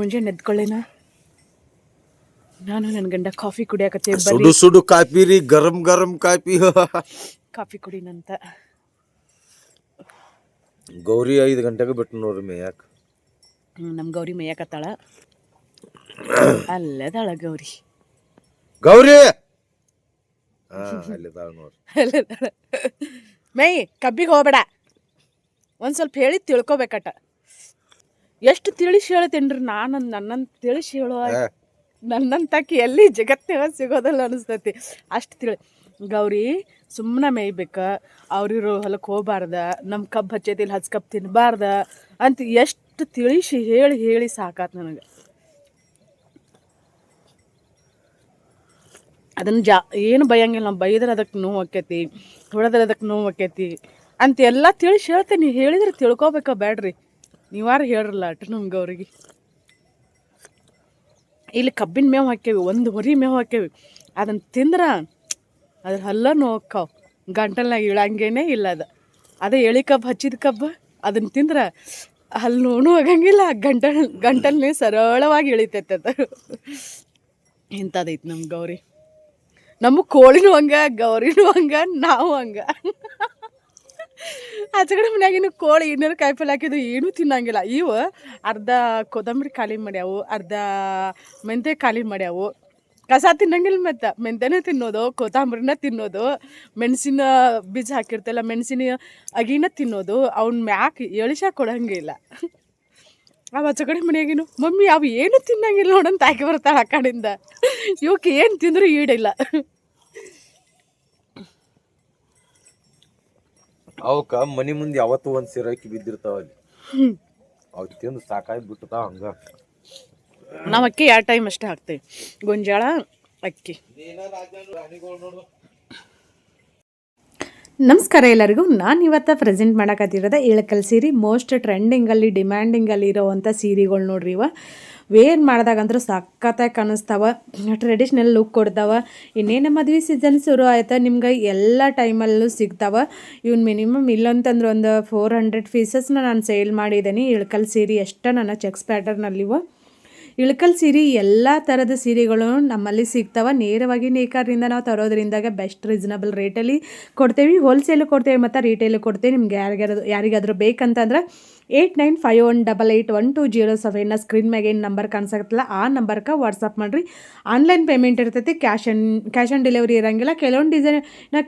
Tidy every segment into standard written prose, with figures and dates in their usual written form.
ಮುಂಜಾನೆ ಎದ್ಕೊಳ್ಳೇನ ನಾನು ನನ್ನ ಗಂಡ ಕಾಫಿ ಕುಡಿಯಾಕತ್ತೇವೆ. ಸುಡು ಸುಡು ಕಾಫಿ ರೀ, ಗರಂ ಗರಂ ಕಾಫಿ. ಕಾಫಿ ಕುಡಿನಂತ. ಗೌರಿ 5 ಗಂಟೆಗೆ ಬಿಟ್ಟು ನೋಡ್ರಿ ಮೇಯಾಕ. ನಮ್ಮ ಗೌರಿ ಮೇಯಕತ್ತಾಳ. ಅಲ್ಲದಾಳ ಗೌರಿ. ಗೌರಿ ಅಲ್ಲಿದಾಳ ನೋಡ್ರಿ. ಅಲ್ಲದಾಳ. ಮೈ ಕಬ್ಬಿಗೆ ಹೋಗ್ಬೇಡ, ಒಂದು ಸ್ವಲ್ಪ ಹೇಳಿ ತಿಳ್ಕೊಬೇಕಟ. ಎಷ್ಟು ತಿಳಿಸಿ ಹೇಳ್ತೇನ್ರಿ ನಾನು. ನನ್ನಂತ ತಿಳಿಸಿ ಹೇಳುವ ನನ್ನಂತಕ್ಕೆ ಎಲ್ಲಿ ಜಗತ್ತಿನ ಸಿಗೋದಲ್ಲ ಅನಿಸ್ತೈತಿ. ಅಷ್ಟು ಗೌರಿ ಸುಮ್ಮನೆ ಮೇಯ್ಬೇಕು, ಅವ್ರಿರೋ ಹೊಲಕ್ಕೆ ಹೋಗ್ಬಾರ್ದ, ನಮ್ಮ ಕಬ್ಬು ಹಚ್ಚೈತಿ ಇಲ್ಲಿ ಹಚ್ಚ ಕಬ್ಬು ತಿನ್ನಬಾರ್ದ ಅಂತ ಎಷ್ಟು ತಿಳಿಸಿ ಹೇಳಿ ಹೇಳಿ ಸಾಕಾತು ನನಗೆ. ಅದನ್ನು ಏನು ಬೈಯಂಗಿಲ್ಲ. ನಾವು ಬೈದ್ರೆ ಅದಕ್ಕೆ ನೋವು ಆಕೈತಿ, ಹೊಡೆದ್ರೆ ಅದಕ್ಕೆ ನೋವು ಆಕೈತಿ ಅಂತ ಎಲ್ಲ ತಿಳಿಸಿ ಹೇಳ್ತೇನೆ. ಹೇಳಿದ್ರೆ ತಿಳ್ಕೊಬೇಕ ಬೇಡ್ರಿ, ನೀವಾರು ಹೇಳ್ರಲ್ಲ ಅಟ್ ನಮ್ಮ ಗೌರಿಗೆ. ಇಲ್ಲಿ ಕಬ್ಬಿನ ಮೇವು ಹಾಕ್ಯೇವಿ, ಒಂದು ಹೊರಿ ಮೇವು ಹಾಕ್ಯೇವಿ. ಅದನ್ನು ತಿಂದ್ರೆ ಅದ್ರ ಹಲ್ಲ ನೋಕ್ಕಾವು, ಗಂಟಲ್ನಾಗ ಇಳಂಗೇನೆ ಇಲ್ಲ. ಅದೇ ಎಳಿ ಕಬ್ಬು ಹಚ್ಚಿದ ಕಬ್ಬು ಅದನ್ನು ತಿಂದ್ರೆ ಹಲ್ಲು ನೋವು ಆಗಂಗಿಲ್ಲ, ಗಂಟಲ್ನೇ ಸರಳವಾಗಿ ಇಳಿತೈತೆ ಅದು. ಇಂಥದೈತಿ ನಮ್ಮ ಗೌರಿ. ನಮ್ಮ ಕೋಳಿನೂ ಹಂಗೆ, ಗೌರಿನೂ ಹಂಗೆ, ನಾವು ಹಂಗೆ. ಆಚೆಕಡೆ ಮನ್ಯಾಗಿನ ಕೋಳಿ ಇನ್ನೇನು ಕಾಯಿಪಲ್ಲೆ ಹಾಕಿದ್ದು ಏನೂ ತಿನ್ನಂಗಿಲ್ಲ. ಇವು ಅರ್ಧ ಕೊತ್ತಂಬರಿ ಖಾಲಿ ಮಾಡ್ಯಾವು, ಅರ್ಧ ಮೆಂತೆ ಖಾಲಿ ಮಾಡ್ಯಾವು. ಕಸ ತಿನ್ನಂಗಿಲ್ಲ. ಮತ್ತು ಮೆಂತೆನೇ ತಿನ್ನೋದು, ಕೊತ್ತಂಬರಿನ ತಿನ್ನೋದು, ಮೆಣಸಿನ ಬೀಜ ಹಾಕಿರ್ತಲ್ಲ ಮೆಣಸಿನ ಅಗಿನ ತಿನ್ನೋದು. ಅವ್ನ ಮ್ಯಾಕ್ ಎಳಿಸಾಕ ಕೊಡಂಗಿಲ್ಲ. ಅವು ಆಚೆಕಡೆ ಮನ್ಯಾಗಿನು ಮಮ್ಮಿ ಅವು ಏನು ತಿನ್ನಂಗಿಲ್ಲ ನೋಡಂತ ಹಾಕಿ ಬರ್ತಾಳೆ ಆ ಕಡೆಯಿಂದ. ಇವಕ್ಕೆ ಏನು ತಿಂದರೂ ಈಡಿಲ್ಲ. ಅವಕ್ಕ ಮನಿ ಮುಂದೆ ಯಾವತ್ತೂ ಒಂದು ಸಿರಾಕಿ ಬಿದ್ದಿರ್ತಾವ ಅಲ್ಲಿ. ಅವ್ ತಿಂದು ಸಾಕಾಗಿ ಬಿಟ್ಟತಾವ ಹಂಗ. ನಾವು ಅಕ್ಕಿ 2 ಟೈಮ್ ಅಷ್ಟೇ ಹಾಕ್ತೇವೆ, ಗೊಂಜಾಳ ಅಕ್ಕಿ. ನಮಸ್ಕಾರ ಎಲ್ಲರಿಗೂ. ನಾನು ಇವತ್ತು ಪ್ರೆಸೆಂಟ್ ಮಾಡೋಕತ್ತಿರೋದು ಇಳಕಲ್ ಸೀರೆ. ಮೋಸ್ಟ್ ಟ್ರೆಂಡಿಂಗಲ್ಲಿ ಡಿಮ್ಯಾಂಡಿಂಗಲ್ಲಿ ಇರೋವಂಥ ಸೀರೆಗಳು ನೋಡ್ರಿ. ವೇರ್ ಮಾಡಿದಾಗಂದ್ರೂ ಸಖತ್ತಾಗಿ ಕಾಣಿಸ್ತಾವ, ಟ್ರೆಡಿಷ್ನಲ್ ಲುಕ್ ಕೊಡ್ತಾವೆ. ಇನ್ನೇನು ಮದುವೆ ಸೀಸನ್ ಶುರು ಆಯ್ತಾ, ನಿಮ್ಗೆ ಎಲ್ಲ ಟೈಮಲ್ಲೂ ಸಿಗ್ತಾವೆ. ಇವ್ನು ಮಿನಿಮಮ್ ಇಲ್ಲಂತಂದ್ರೆ ಒಂದು 400 ಪೀಸಸ್ನ ನಾನು ಸೇಲ್ ಮಾಡಿದ್ದೀನಿ. ಇಳಕಲ್ ಸೀರೆ ಎಷ್ಟು ನನ್ನ ಚೆಕ್ಸ್ ಪ್ಯಾಟರ್ನಲ್ಲಿವು. ಇಳಕಲ್ ಸೀರೆ ಎಲ್ಲ ಥರದ ಸೀರೆಗಳು ನಮ್ಮಲ್ಲಿ ಸಿಗ್ತಾವೆ. ನೇರವಾಗಿ ನೇಕಾರರಿಂದ ನಾವು ತರೋದ್ರಿಂದಾಗ ಬೆಸ್ಟ್ ರೀಸನಬಲ್ ರೇಟಲ್ಲಿ ಕೊಡ್ತೇವೆ. ಹೋಲ್ಸೇಲು ಕೊಡ್ತೇವೆ ಮತ್ತು ರಿಟೇಲು ಕೊಡ್ತೇವೆ. ನಿಮ್ಗೆ ಯಾರಿಗಾದರೂ ಬೇಕಂತಂದ್ರೆ 8951881207 ಸ್ಕ್ರೀನ್ ಮ್ಯಾಗ ಏನು ನಂಬರ್ ಕಾಣಿಸಕತ್ತಲ್ಲ ಆ ನಂಬರ್ಗೆ ವಾಟ್ಸಪ್ ಮಾಡಿರಿ. ಆನ್ಲೈನ್ ಪೇಮೆಂಟ್ ಇರ್ತೈತಿ, ಕ್ಯಾಶ್ ಆನ್ ಡೆಲಿವರಿ ಇರೋಂಗಿಲ್ಲ. ಕೆಲವೊಂದು ಡಿಸೈನ್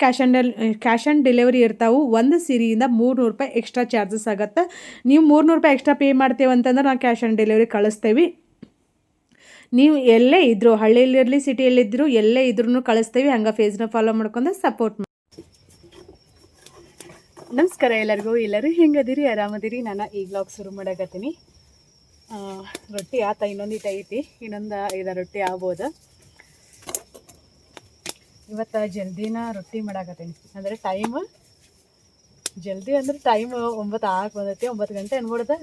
ಕ್ಯಾಶ್ ಆನ್ ಡೆಲಿವರಿ ಇರ್ತಾವೆ. ಒಂದು ಸೀರೆಯಿಂದ 300 ರೂಪಾಯಿ ಎಕ್ಸ್ಟ್ರಾ ಚಾರ್ಜಸ್ ಆಗುತ್ತೆ. ನೀವು 300 ರೂಪಾಯಿ ಎಕ್ಸ್ಟ್ರಾ ಪೇ ಮಾಡ್ತೇವೆ ಅಂತಂದ್ರೆ ನಾವು ಕ್ಯಾಶ್ ಆನ್ ಡೆಲಿವರಿ ಕಳಿಸ್ತೇವೆ. ನೀವು ಎಲ್ಲೇ ಇದ್ದರೂ, ಹಳ್ಳಿಯಲ್ಲಿರಲಿ ಸಿಟಿಯಲ್ಲಿದ್ದರೂ ಎಲ್ಲೇ ಇದ್ರೂ ಕಳಿಸ್ತೀವಿ. ಹಂಗೆ ಫೇಸ್ನ ಫಾಲೋ ಮಾಡ್ಕೊಂಡು ಸಪೋರ್ಟ್ ಮಾಡಿ. ನಮಸ್ಕಾರ ಎಲ್ಲರಿಗೂ. ಎಲ್ಲರೂ ಹೆಂಗದಿರಿ, ಆರಾಮದಿರಿ? ನಾನು ಈ ವ್ಲಾಗ್ ಶುರು ಮಾಡಕತ್ತೀನಿ. ರೊಟ್ಟಿ ಆತ, ಇನ್ನೊಂದಿಟ್ಟು ಐತಿ, ಇನ್ನೊಂದು 5 ರೊಟ್ಟಿ ಆಗ್ಬೋದು. ಇವತ್ತು ಜಲ್ದಿನ ರೊಟ್ಟಿ ಮಾಡಕತ್ತೀನಿ. ಅಂದರೆ ಟೈಮ್ ಜಲ್ದಿ ಅಂದ್ರೆ ಟೈಮ್ 9 ಆಗಿ ಬಂದೈತಿ. 9 ಗಂಟೆ ಅನ್ಬಿಡ್ದೆ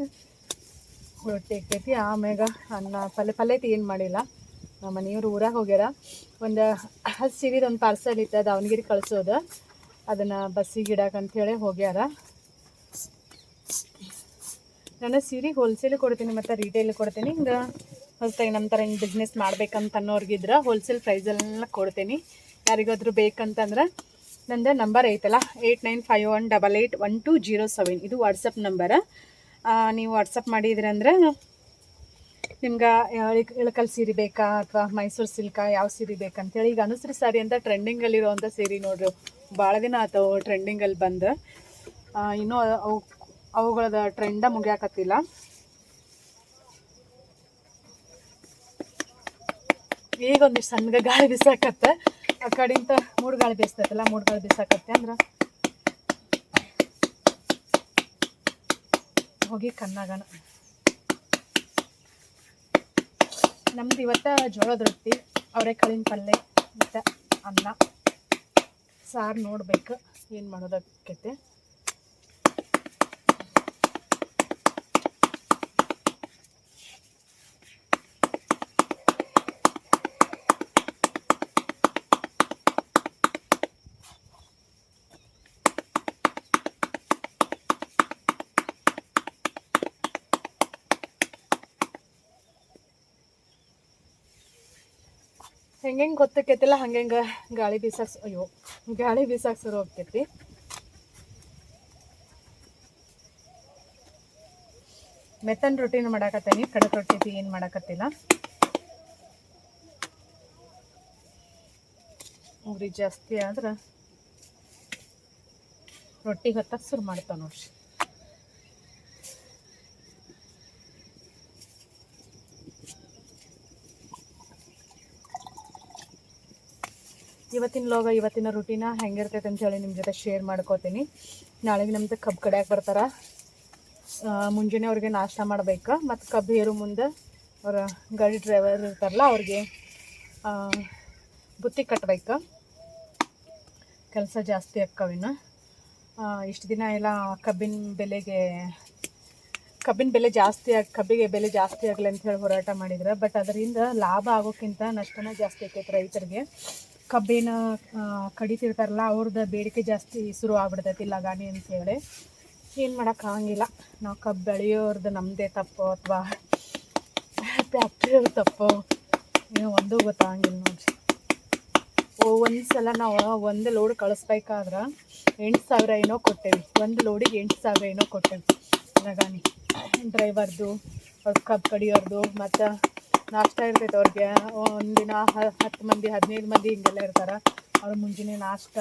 ರೊಟ್ಟಿ ಇಕ್ಕೈತಿ. ಆಮ್ಯಾಗ ಅನ್ನ ಪಲ್ಯ ಏನು ಮಾಡಿಲ್ಲ. ನಮ್ಮ ಮನೆಯವರು ಊರಾಗ ಹೋಗ್ಯಾರ. ಒಂದು ಸೀರೆದು ಒಂದು ಪಾರ್ಸಲ್ ಇತ್ತು, ದಾವಣಗೆರೆ ಕಳಿಸೋದು. ಅದನ್ನು ಬಸ್ಸಿಗೆ ಇಡಕ್ಕಂಥೇಳಿ ಹೋಗ್ಯಾರ. ನಾನು ಸೀರೆ ಹೋಲ್ಸೇಲ್ ಕೊಡ್ತೀನಿ ಮತ್ತು ರಿಟೇಲ್ ಕೊಡ್ತೀನಿ. ಹಿಂಗೆ ಹೊಸದಾಗಿ ನಮ್ಮ ಥರ ಹಿಂಗೆ ಬಿಸ್ನೆಸ್ ಮಾಡ್ಬೇಕಂತ ಅನ್ನೋರ್ಗಿದ್ರೆ ಹೋಲ್ಸೇಲ್ ಪ್ರೈಸೆಲ್ಲ ಕೊಡ್ತೀನಿ. ಯಾರಿಗಾದ್ರೂ ಬೇಕಂತಂದ್ರೆ ನಂದು ನಂಬರ್ ಐತಲ್ಲ 8951881207 ಇದು ವಾಟ್ಸಪ್ ನಂಬರ. ನೀವು ವಾಟ್ಸಪ್ ಮಾಡಿದ್ರಿ ಅಂದ್ರೆ ನಿಮ್ಗೆ ಇಳಕಲ್ ಸೀರೆ ಬೇಕಾ ಅಥವಾ ಮೈಸೂರು ಸಿಲ್ಕ ಯಾವ ಸೀರೆ ಬೇಕಂತೇಳಿ. ಈಗ ಅನುಸರಿ ಸಾರಿ ಅಂತ ಟ್ರೆಂಡಿಂಗಲ್ಲಿರೋವಂಥ ಸೀರೆ ನೋಡ್ರಿ, ಭಾಳ ದಿನ ಆತವು ಟ್ರೆಂಡಿಂಗಲ್ಲಿ ಬಂದು. ಇನ್ನೂ ಅವುಗಳದ ಟ್ರೆಂಡ ಮುಗಿಯಾಕತ್ತಿಲ್ಲ. ಈಗ ಒಂದಿಷ್ಟು ಸಣ್ಣಗೆ ಗಾಳಿ ಬಿಸಾಕತ್ತೆ. ಆ ಕಡೆಯಿಂದ ಮೂಡು ಗಾಳಿ ಬೀಸ್ತೈತಲ್ಲ, ಮೂಡು ಗಾಳಿ ಬಿಸಾಕತ್ತೆ ಅಂದ್ರೆ ಹೋಗಿ ಕಣ್ಣಾಗಣ. ನಮ್ದು ಇವತ್ತು ಜೋಳದ ರೊಟ್ಟಿ, ಅವರೆಕಾಳಿನ ಪಲ್ಯ ಮತ್ತು ಅನ್ನ ಸಾರು. ನೋಡ್ಬೇಕು ಏನು ಮಾಡೋದಕ್ಕೈತೆ. ಹೆಂಗೆ ಗೊತ್ತಕ್ಕೈತಿಲ್ಲ ಹಂಗೆ ಗಾಳಿ ಬೀಸಕ್ಕೆ ಗಾಳಿ ಬೀಸಕ್ಕೆ ಶುರು ಹೋಗ್ತೈತಿ. ಮೆತ್ತನ್ ರೊಟ್ಟಿನ ಮಾಡಾಕತ್ತೀನಿ, ಕಡಕ್ ರೊಟ್ಟಿ ಏನು ಮಾಡಾಕತ್ತಿಲ್ಲ. ಉರಿ ಜಾಸ್ತಿ ಆದ್ರೆ ರೊಟ್ಟಿ ಹೊತ್ತಕ್ಕೆ ಶುರು ಮಾಡ್ತಾವೆ ನೋಡ್ರಿ. ಇವತ್ತಿನ ರೂಟೀನ ಹೆಂಗಿರ್ತೈತೆ ಅಂತ ಹೇಳಿ ನಿಮ್ಮ ಜೊತೆ ಶೇರ್ ಮಾಡ್ಕೋತೀನಿ. ನಾಳೆಗೆ ನಮ್ದು ಕಬ್ಬು ಕಡಿಯಾಕೆ ಬರ್ತಾರೆ. ಮುಂಜಾನೆ ಅವ್ರಿಗೆ ನಾಷ್ಟ ಮಾಡ್ಬೇಕು, ಮತ್ತು ಕಬ್ಬು ಏರು ಮುಂದೆ ಅವರ ಗಾಡಿ ಡ್ರೈವರ್ ಇರ್ತಾರಲ್ಲ ಅವ್ರಿಗೆ ಬುತ್ತಿ ಕಟ್ಟಬೇಕು. ಕೆಲಸ ಜಾಸ್ತಿ ಅಕ್ಕವಿನ ಇಷ್ಟು ದಿನ ಎಲ್ಲ ಕಬ್ಬಿಗೆ ಬೆಲೆ ಜಾಸ್ತಿ ಆಗಲಿ ಅಂತ ಹೇಳಿ ಹೋರಾಟ ಮಾಡಿದ್ರೆ, ಬಟ್ ಅದರಿಂದ ಲಾಭ ಆಗೋಕ್ಕಿಂತ ನಷ್ಟನೇ ಜಾಸ್ತಿ ಆಕೈತೆ ರೈತರಿಗೆ. ಕಬ್ಬಿನ ಕಡಿತಿರ್ತಾರಲ್ಲ ಅವ್ರದ್ದು ಬೇಡಿಕೆ ಜಾಸ್ತಿ ಶುರು ಆಗ್ಬಿಡ್ತೈತಿ ಲಗಾಣಿ ಅಂತೇಳಿ. ಏನು ಮಾಡೋಕ್ಕಾಗಂಗಿಲ್ಲ. ನಾವು ಕಬ್ಬು ಬೆಳೆಯೋರ್ದು ನಮ್ಮದೇ ತಪ್ಪು ಅಥವಾ ಫ್ಯಾಕ್ಟ್ರಿಯವ್ರ ತಪ್ಪು ಏನೋ ಒಂದೂ ಗೊತ್ತಾಗಂಗಿಲ್ಲ ನೋಡ್ರಿ. ಒಂದು ಸಲ ನಾವು ಒಂದು ಲೋಡ್ ಕಳಿಸ್ಬೇಕಾದ್ರೆ 8,000 ಏನೋ ಕೊಟ್ಟೇವಿ. ಒಂದು ಲೋಡಿಗೆ 8,000 ಏನೋ ಕೊಟ್ಟೇವಿ ಲಗಾಣಿ. ಡ್ರೈವರ್ದು, ಅವ್ರ ಕಬ್ಬು ಕಡಿಯೋರ್ದು, ಮತ್ತು ನಾಷ್ಟ ಇರ್ತೈತೆ ಅವ್ರಿಗೆ. ಒಂದಿನ 10 ಮಂದಿ 15 ಮಂದಿ ಹಿಂಗೆಲ್ಲ ಇರ್ತಾರೆ. ಅವ್ರ ಮುಂಜಾನೆ ನಾಷ್ಟ,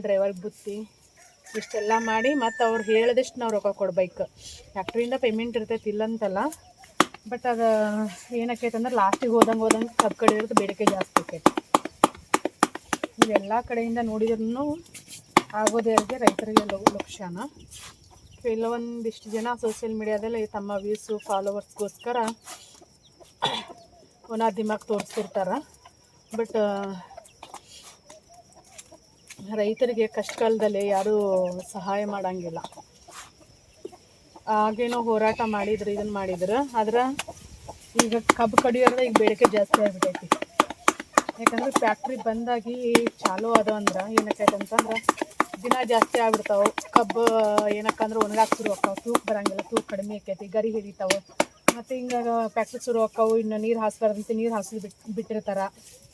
ಡ್ರೈವರ್ಗೆ ಬುತ್ತಿ ಇಷ್ಟೆಲ್ಲ ಮಾಡಿ ಮತ್ತು ಅವ್ರು ಹೇಳಿದಷ್ಟು ನಾವು ರೊಕ್ಕ ಕೊಡ್ಬೇಕು. ಫ್ಯಾಕ್ಟ್ರಿಯಿಂದ ಪೇಮೆಂಟ್ ಇರ್ತೈತಿ ಇಲ್ಲಂತಲ್ಲ, ಬಟ್ ಅದು ಏನಕ್ಕೈತೆ ಅಂದ್ರೆ ಲಾಸ್ಟಿಗೆ ಹೋದಂಗೆ ಕಬ್ಬು ಕಡಿಯೋದು ಬೇಡಿಕೆ ಜಾಸ್ತಿ ಆಕೈತಿ. ಇವೆಲ್ಲ ಕಡೆಯಿಂದ ನೋಡಿದ್ರೂ ಆಗೋದೇರಿಗೆ ರೈತರಿಗೆ ಲಕ್ಷಣ. ಕೆಲವೊಂದಿಷ್ಟು ಜನ ಸೋಷಿಯಲ್ ಮೀಡಿಯಾದಲ್ಲಿ ತಮ್ಮ ವ್ಯೂಸು ಫಾಲೋವರ್ಸ್ಗೋಸ್ಕರ ದಿಮಾಗ್ ತೋರಿಸ್ತಿರ್ತಾರೆ. ಬಟ್ ರೈತರಿಗೆ ಕಷ್ಟ ಕಾಲದಲ್ಲಿ ಯಾರೂ ಸಹಾಯ ಮಾಡೋಂಗಿಲ್ಲ. ಆಗೇನೋ ಹೋರಾಟ ಇದನ್ನು ಮಾಡಿದ್ರು, ಆದ್ರೆ ಈಗ ಕಬ್ಬು ಕಡಿಯೋದ್ರೆ ಈಗ ಬೇಡಿಕೆ ಜಾಸ್ತಿ ಆಗಿಬಿಟ್ಟೈತಿ. ಯಾಕಂದ್ರೆ ಫ್ಯಾಕ್ಟ್ರಿ ಬಂದಾಗಿ ಚಾಲೂ ಅದ ಅಂದ್ರೆ ಏನಕ್ಕೈತೆ ಅಂತಂದ್ರೆ ದಿನ ಜಾಸ್ತಿ ಆಗ್ಬಿಡ್ತಾವೆ. ಕಬ್ಬು ಏನಕ್ಕಂದ್ರೆ ಒಣಗಾಕ್ ಶುರು ಆಕ್ಕಾವು, ತೂಕ ಬರೋಂಗಿಲ್ಲ, ತೂಕ ಕಡಿಮೆ ಆಕೈತಿ, ಗರಿ ಹಿಡಿತಾವೆ. ಮತ್ತು ಹಿಂಗಾಗ ಫ್ಯಾಕ್ಟ್ರಿ ಶುರು ಆಕ್ಕಾವು. ಇನ್ನು ನೀರು ಹಾಸ್ಬಾರ್ದಂತೆ ನೀರು ಹಾಸಿದ್ ಬಿಟ್ಟಿರ್ತಾರೆ.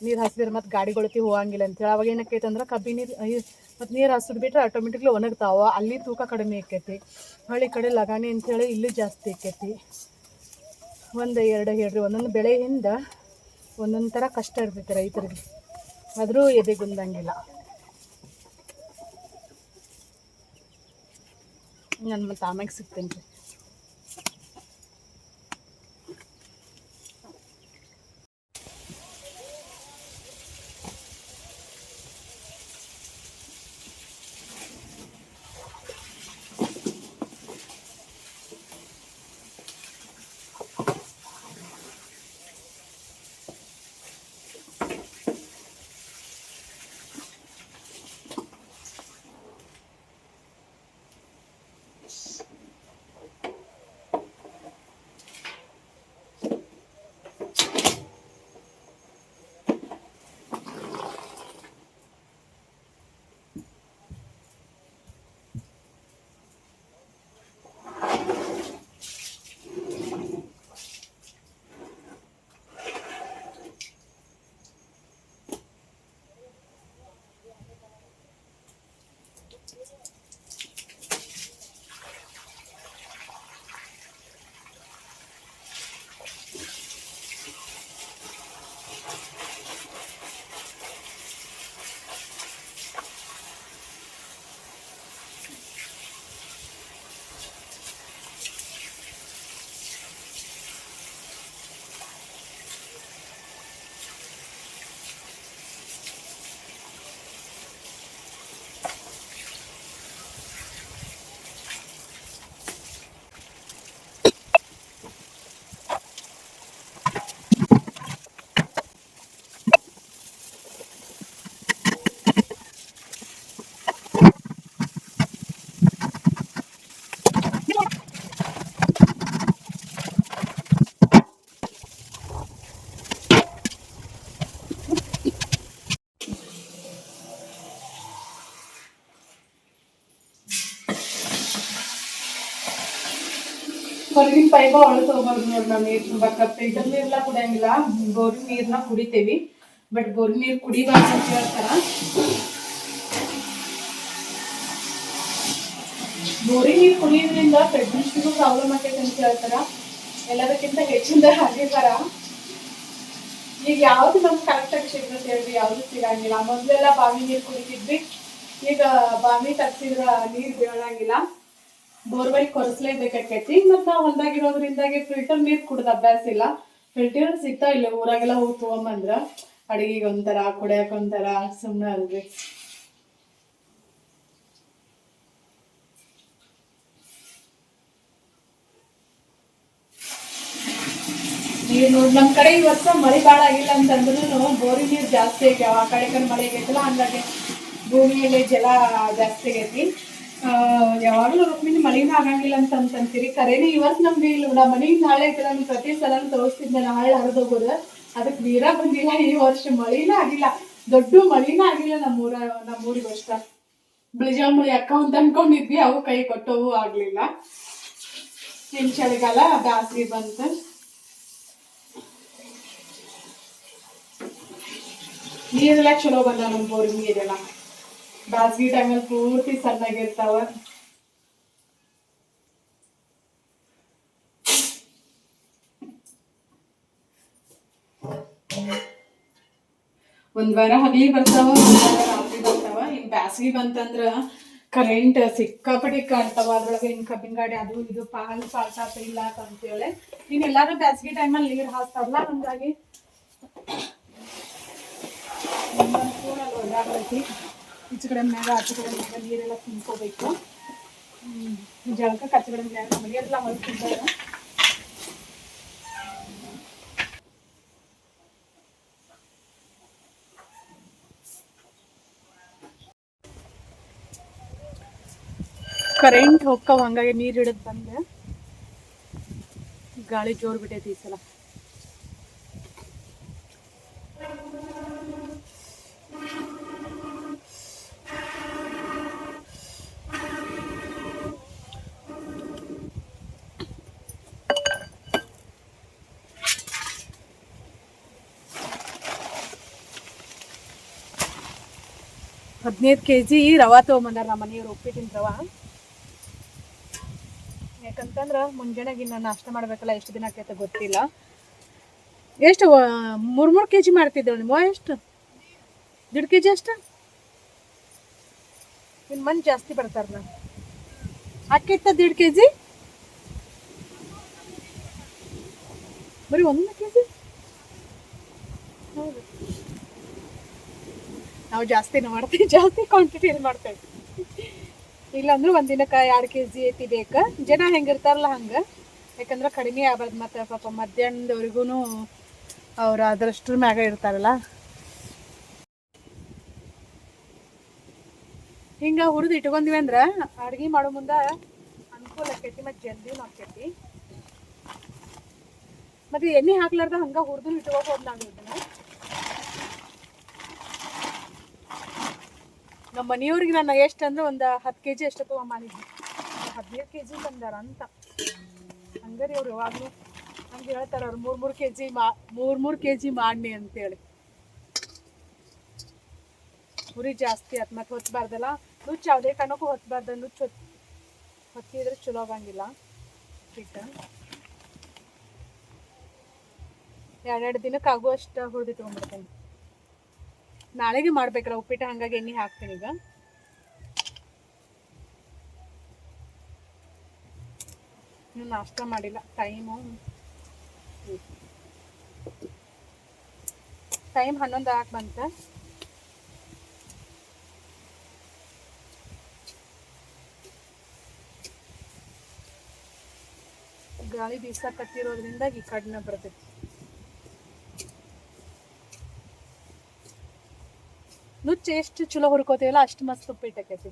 ನೀರು ಹಾಸಿದ್ರೆ ಮತ್ತು ಗಾಡಿಗಳತಿ ಹೋಗಂಗಿಲ್ಲ ಅಂತೇಳಿ ಅವಾಗ ಏನಕ್ಕೈತೆ ಅಂದ್ರೆ ಕಬ್ಬಿ ನೀರು ಹಾಸಿದ್ ಬಿಟ್ಟರೆ ಆಟೋಮೆಟಿಕ್ಲಿ ಒಣಗ್ತಾವೆ. ಅಲ್ಲಿ ತೂಕ ಕಡಿಮೆ ಆಕೈತಿ. ಹಳ್ಳಿ ಕಡೆ ಲಗಾಣಿ ಅಂಥೇಳಿ ಇಲ್ಲಿ ಜಾಸ್ತಿ ಆಕೈತಿ. 1-2 ಹೇಳ್ರಿ, ಒಂದೊಂದು ಬೆಳೆಯಿಂದ ಒಂದೊಂದು ಥರ ಕಷ್ಟ ಇರ್ತೈತೆ ರೈತರಿಗೆ, ಆದರೂ ಎದೆಗುಂದಂಗಿಲ್ಲ. ನಾನು ಮತ್ತು ಆಮ್ಯಾಗ ಸಿಗ್ತೀನಿ ರೀ. ಹೊರಗಿನ ಪೈಪ ಒಳಗೆ ತಗೋಬಾರ್ದು ನೋಡಿ ನಾವು ನೀರು ತುಂಬಾಕ ಫಿಲ್ಟರ್ ನೀರೆಲ್ಲ ಕುಡಿಯಂಗಿಲ್ಲ, ಬೋರಿನ ನೀರನ್ನ ಕುಡಿತೇವಿ. ಬಟ್ ಬೋರಿನ ನೀರು ಕುಡಿಬಾರ್ದು ಅಂತ ಹೇಳ್ತಾರ. ಬೋರಿನ ನೀರು ಕುಡಿಯೋದ್ರಿಂದ ಪ್ರೆಗ್ನೆನ್ಸಿಗೂ ಪ್ರಾಬ್ಲಮ್ ಆಗೈತೆ ಅಂತ ಹೇಳ್ತಾರ. ಎಲ್ಲದಕ್ಕಿಂತ ಹೆಚ್ಚಿಂದ ಆಗಿರ್ತಾರ. ಈಗ ಯಾವ್ದು ನಮ್ಗೆ ಕರೆಕ್ಟಾಗಿ ಸಿಗ್ತದೆ ಹೇಳ್ರಿ, ಯಾವ್ದು ಸಿಗಂಗಿಲ್ಲ. ಮೊದಲೆಲ್ಲ ಬಾವಿ ನೀರು ಕುಡಿತಿದ್ವಿ, ಈಗ ಬಾವಿ ತಗ್ಸಿದ್ರ ನೀರು ಬೀಳಂಗಿಲ್ಲ, ಬೋರ್ವೆಲ್ ಕೊರೆಸ್ಲೇಬೇಕಾಕೈತಿ. ಮತ್ತು ನಾವು ಹೊಲ್ದಾಗಿರೋದ್ರಿಂದಾಗಿ ಫಿಲ್ಟರ್ ನೀರು ಕುಡ್ದು ಅಭ್ಯಾಸ ಇಲ್ಲ. ಫಿಲ್ಟರ್ ಸಿಗ್ತಾ ಇಲ್ಲ ಊರಾಗೆಲ್ಲ ಹೋಗಿ ತೊಗೊಂಬಂದ್ರ ಅಡಿಗೆಗೆ ಒಂಥರ, ಕುಡಿಯಕ್ಕೆ ಒಂಥರ, ಸುಮ್ಮನೆ ಅಲ್ರಿ. ನೀರು ನೋಡಿ ನಮ್ಮ ಕಡೆ ಈ ವರ್ಷ ಮಳೆ ಭಾಳ ಆಗಿಲ್ಲ ಅಂತಂದ್ರೂ ಬೋರಿನ ನೀರು ಜಾಸ್ತಿ ಆಗ್ಯಾವ. ಆ ಕಡೆ ಮಳೆ ಆಗೈತಲ್ಲ, ಹಂಗಾಗಿ ಭೂಮಿಯಲ್ಲಿ ಜಲ ಜಾಸ್ತಿ ಆಗೈತಿ. ಯಾವಾಗಲೂ ರುಕ್ಮಿಣಿ ಮಳೆನೂ ಆಗಂಗಿಲ್ಲ ಅಂತೀರಿ. ಕರೇನೆ ಈ ವರ್ಷ ನಮ್ಗೆ ಇಲ್ಲ, ನಮ್ಮ ಮನೆಯಿಂದ ನಾಳೆ ಐತಲ್ಲ, ನಮ್ಗೆ ಪ್ರತಿ ಸಲ ತೋರಿಸ್ತಿದ್ದೆ ನಾಳೆ ಹರಿದೋಗೋದು, ಅದಕ್ಕೆ ನೀರ ಬಂದಿಲ್ಲ. ಈ ವರ್ಷ ಮಳಿನ ಆಗಿಲ್ಲ, ದೊಡ್ಡ ಮಳಿನ ಆಗಿಲ್ಲ ನಮ್ಮೂರಿಗೆ ಅಷ್ಟ. ಬಿಳಿಜಾಮುಳಿ ಅಕ್ಕ ಅಂತ ಅನ್ಕೊಂಡಿದ್ವಿ, ಅವು ಕೈ ಕೊಟ್ಟವು ಆಗ್ಲಿಲ್ಲ. ಇನ್ ಚಳಿಗಾಲ ಬ್ಯಾಸ್ಗಿ ಬಂತು. ನೀರೆಲ್ಲ ಚಲೋ ಬಂದ ನಮ್ಮ ಬೋರಿನ ನೀರೆಲ್ಲ. ಬ್ಯಾಸ್ಗಿ ಟೈಮಲ್ಲಿ ಪೂರ್ತಿ ಸಣ್ಣಾಗಿರ್ತಾವ. ಒಂದ್ ವಾರ ಹಗಲಿ ಬರ್ತಾವ, ಒಂದ್ ವಾರ ರಾತ್ರಿ ಬರ್ತಾವ. ಇನ್ ಬ್ಯಾಸ್ಗಿ ಬಂತಂದ್ರ ಕರೆಂಟ್ ಸಿಕ್ಕಾಪಟ್ಟಿ ಕಾಣ್ತಾವ. ಅದ್ರೊಳಗೆ ಇನ್ ಕಬ್ಬಿನ ಗಾಡಿ ಅದು ಇದು ಪಾಲ್ಸಾತ ಇಲ್ಲ ಅಂತೇಳಿ ಇನ್ ಎಲ್ಲಾರು ಬ್ಯಾಸ್ಗಿ ಟೈಮಲ್ಲಿ ನೀರ್ ಹಾಸ್ತಾರಲ್ಲ, ಹಂಗಾಗಿ ಒಳ್ಳಾಗೈತಿ. ಈಚೆ ಕಡೆ ಮ್ಯಾಗ ಆಚೆ ಕಡೆ ಮ್ಯಾಗ ನೀರೆಲ್ಲ ತುಂಬ್ಕೋಬೇಕು. ಜಳಕ ಆಚೆ ಕಡೆ ಮ್ಯಾಗ ಮನೆಯೆಲ್ಲ ಹೊಲ್ತಿದ್ದಾರೆ. ಕರೆಂಟ್ ಹೋಗ್ತಾವ, ಹಂಗಾಗಿ ನೀರು ಹಿಡಿದು ಬಂದೆ. ಗಾಳಿ ಜೋರು ಬಿಟ್ಟೈತಿ ಈ ಸಲ. ಹದಿನೈದು kg ರವಾ ತೊಗೊಂಬಂದಾರ ನಮ್ಮ ಮನೆಯವ್ರು, ಉಪ್ಪಿಟ್ಟಿನ ರವಾ. ಯಾಕಂತಂದ್ರೆ ಮುಂಜಾನೆಗೆ ನಾನು ನಾಷ್ಟ ಮಾಡ್ಬೇಕಲ್ಲ, ಎಷ್ಟು ದಿನ ಆಕೈತೆ ಗೊತ್ತಿಲ್ಲ. ಎಷ್ಟು 3 kg ಮಾಡ್ತಿದ್ದೇವೆ ನಿಮ್ಮ ಎಷ್ಟು? 1.5 kg ಅಷ್ಟು? ಇನ್ನು ಮಂದಿ ಜಾಸ್ತಿ ಬರ್ತಾರಲ್ಲ, ಹಾಕಿತ್ತ 1.5 kg? ಬರೀ 1 kg? ಹೌದು, ನಾವು ಜಾಸ್ತಿನೇ ಮಾಡ್ತೀವಿ, ಜಾಸ್ತಿ ಕ್ವಾಂಟಿಟಿಯಲ್ಲಿ ಮಾಡ್ತೇವೆ. ಇಲ್ಲಾಂದ್ರೆ ಒಂದಿನಕ್ಕೆ 2 kg ಐತಿ ಬೇಕು. ಜನ ಹೆಂಗಿರ್ತಾರಲ್ಲ ಹಂಗೆ, ಯಾಕಂದ್ರೆ ಕಡಿಮೆ ಆಗ್ಬಾರ್ದು. ಮತ್ತು ಪಾಪ ಮಧ್ಯಾಹ್ನದವರೆಗೂ ಅವ್ರು ಅದರಷ್ಟ್ರ ಮ್ಯಾಗ ಇರ್ತಾರಲ್ಲ. ಹಿಂಗೆ ಹುರಿದು ಇಟ್ಕೊಂಡ್ವಿ ಅಂದ್ರೆ ಅಡುಗೆ ಮಾಡೋ ಮುಂದೆ ಅನುಕೂಲ ಆಕೈತಿ, ಮತ್ತು ಜಲ್ದಿನೂ ಆಕೈತಿ. ಮತ್ತು ಎಣ್ಣೆ ಹಾಕ್ಲಾರ್ದ ಹಂಗೆ ಹುರಿದು ಇಟ್ಕೋಬೋದು ನಾವು ಇದನ್ನು. ನಮ್ಮ ಮನೆಯವ್ರಿಗೆ ನಾನು ಎಷ್ಟು ಅಂದ್ರೆ ಒಂದು 10 kg ಅಷ್ಟು ತೊಗೊಂಬಂದಿದ್ವಿ. 15 kg ತಂದಾರ ಅಂತ. ಹಂಗಾರಿ ಅವ್ರು ಯಾವಾಗಲೂ ಹಂಗೆ ಹೇಳ್ತಾರೆ, ಅವ್ರು 3 kg ಮಾಡಿ ಅಂತೇಳಿ. ಹುರಿ ಜಾಸ್ತಿ ಆಯ್ತು, ಮತ್ತು ಹೊತ್ತಬಾರ್ದಲ್ಲ, ನುಚ್ಚು ಯಾವುದೇ ಕಾರಣಕ್ಕೂ ಹೊತ್ತಬಾರ್ದು. ನುಚ್ಚು ಹೊತ್ತಿದ್ರೆ ಚಲೋ ಆಗಂಗಿಲ್ಲ ಹಿಟ್ಟು. 2 ದಿನಕ್ಕೆ ಆಗುವಷ್ಟು ಹುರಿದು ತೊಗೊಂಡ್ಬಿಡ್ತೇನೆ. ನಾಳೆಗೆ ಮಾಡ್ಬೇಕಲ್ಲ ಉಪ್ಪಿಟ್ಟು, ಹಂಗಾಗಿ ಎಣ್ಣೆ ಹಾಕ್ತೀನಿ ಈಗ. ಇನ್ನು ನಾಷ್ಟ ಮಾಡಿಲ್ಲ, ಟೈಮ್ 11 ಆಗಕ್ಕೆ ಬಂತ. ಗಾಳಿ ಬೀಸಕತ್ತಿರೋದ್ರಿಂದ ಈ ಕಡಿಮೆ ಬರ್ತೈತಿ. ನುಚ್ಚು ಎಷ್ಟು ಚಲೋ ಹುರ್ಕೋತೀವಲ್ಲ ಅಷ್ಟು ಮಸ್ತ್ ಉಪ್ಪಿಟ್ಟು ಆಕೈತಿ.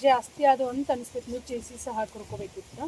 ಜಾಸ್ತಿ ಅದು ಅಂತ ಅನಿಸ್ತೈತಿ. ನೀವು ಚೀಸಿ ಸಹ ಹಾಕಿ ಹುರ್ಕೋಬೇಕಿತ್ತು.